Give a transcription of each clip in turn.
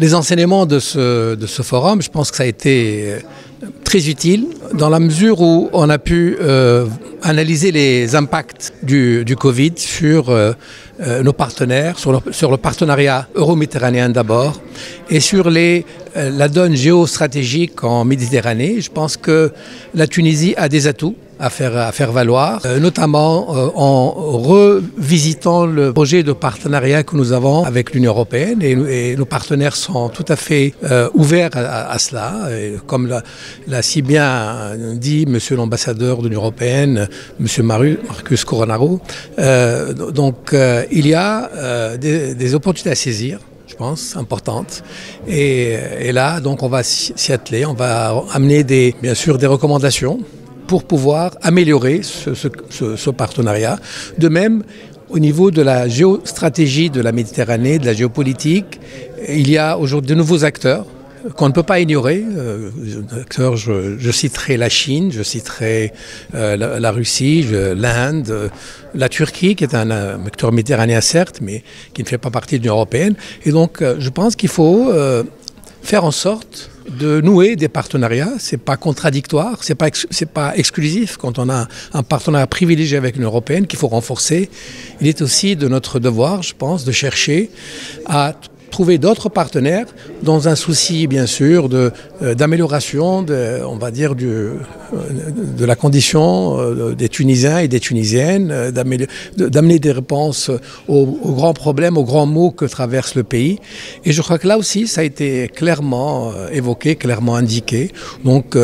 Les enseignements de ce forum, je pense que ça a été très utile dans la mesure où on a pu analyser les impacts du Covid sur nos partenaires, sur le partenariat euro-méditerranéen d'abord et sur la donne géostratégique en Méditerranée. Je pense que la Tunisie a des atouts à faire valoir, notamment en revisitant le projet de partenariat que nous avons avec l'Union européenne et nos partenaires sont tout à fait ouverts à cela. Et comme l'a si bien dit Monsieur l'ambassadeur de l'Union européenne, Monsieur Marcus Coronaro, il y a des opportunités à saisir, je pense, importantes. Et là, donc, on va s'y atteler, on va amener bien sûr des recommandations pour pouvoir améliorer ce partenariat. De même, au niveau de la géostratégie de la Méditerranée, de la géopolitique, il y a aujourd'hui de nouveaux acteurs qu'on ne peut pas ignorer. Je citerai la Chine, je citerai la Russie, l'Inde, la Turquie, qui est un acteur méditerranéen certes, mais qui ne fait pas partie de l'Union européenne. Et donc, je pense qu'il faut faire en sorte de nouer des partenariats. C'est pas contradictoire, c'est pas exclusif. Quand on a un partenariat privilégié avec l'Union européenne qu'il faut renforcer, il est aussi de notre devoir, je pense, de chercher à trouver d'autres partenaires dans un souci, bien sûr, d'amélioration, on va dire, de la condition des Tunisiens et des Tunisiennes, d'amener des réponses aux grands problèmes, aux grands maux que traverse le pays. Et je crois que là aussi, ça a été clairement évoqué, clairement indiqué. Donc,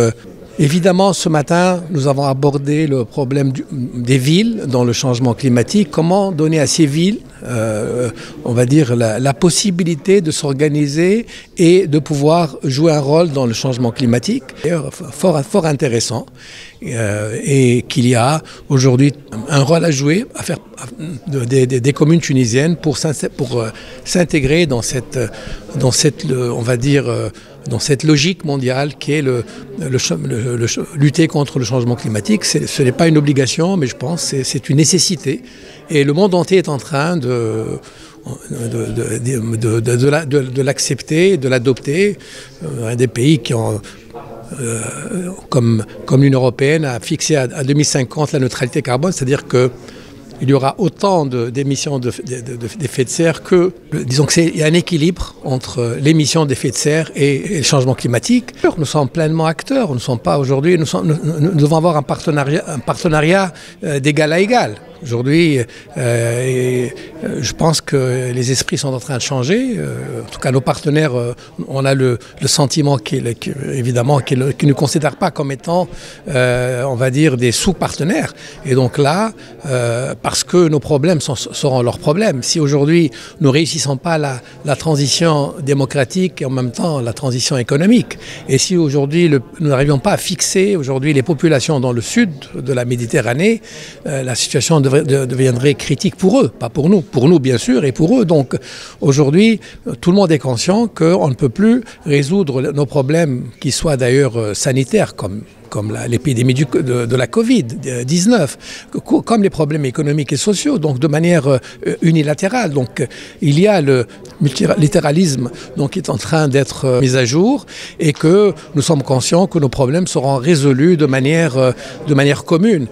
évidemment, ce matin, nous avons abordé le problème des villes dans le changement climatique. Comment donner à ces villes, on va dire, la possibilité de s'organiser et de pouvoir jouer un rôle dans le changement climatique. Fort intéressant. Et qu'il y a aujourd'hui un rôle à jouer à faire des communes tunisiennes pour s'intégrer dans cette, on va dire, dans cette logique mondiale qui est lutter contre le changement climatique. Ce n'est pas une obligation, mais je pense que c'est une nécessité. Et le monde entier est en train de l'accepter, de l'adopter. Un des pays qui ont comme l'Union européenne a fixé à 2050 la neutralité carbone, c'est-à-dire qu'il y aura autant d'émissions d'effets de serre que, disons qu'il y a un équilibre entre l'émission d'effets de serre et le changement climatique. Nous sommes pleinement acteurs, nous ne sommes pas aujourd'hui, nous devons avoir un partenariat d'égal à égal. Aujourd'hui, je pense que les esprits sont en train de changer. En tout cas, nos partenaires, on a le sentiment évidemment qu'ils ne considèrent pas comme étant, on va dire, des sous-partenaires. Et donc là, parce que nos problèmes seront leurs problèmes. Si aujourd'hui, nous ne réussissons pas la transition démocratique et en même temps la transition économique, et si aujourd'hui, nous n'arrivions pas à fixer aujourd'hui les populations dans le sud de la Méditerranée, la situation deviendrait critique pour eux, pas pour nous bien sûr, et pour eux. Donc aujourd'hui, tout le monde est conscient qu'on ne peut plus résoudre nos problèmes, qui soient d'ailleurs sanitaires, comme l'épidémie de la Covid-19, comme les problèmes économiques et sociaux, donc de manière unilatérale. Donc il y a le multilatéralisme qui est en train d'être mis à jour et que nous sommes conscients que nos problèmes seront résolus de manière commune.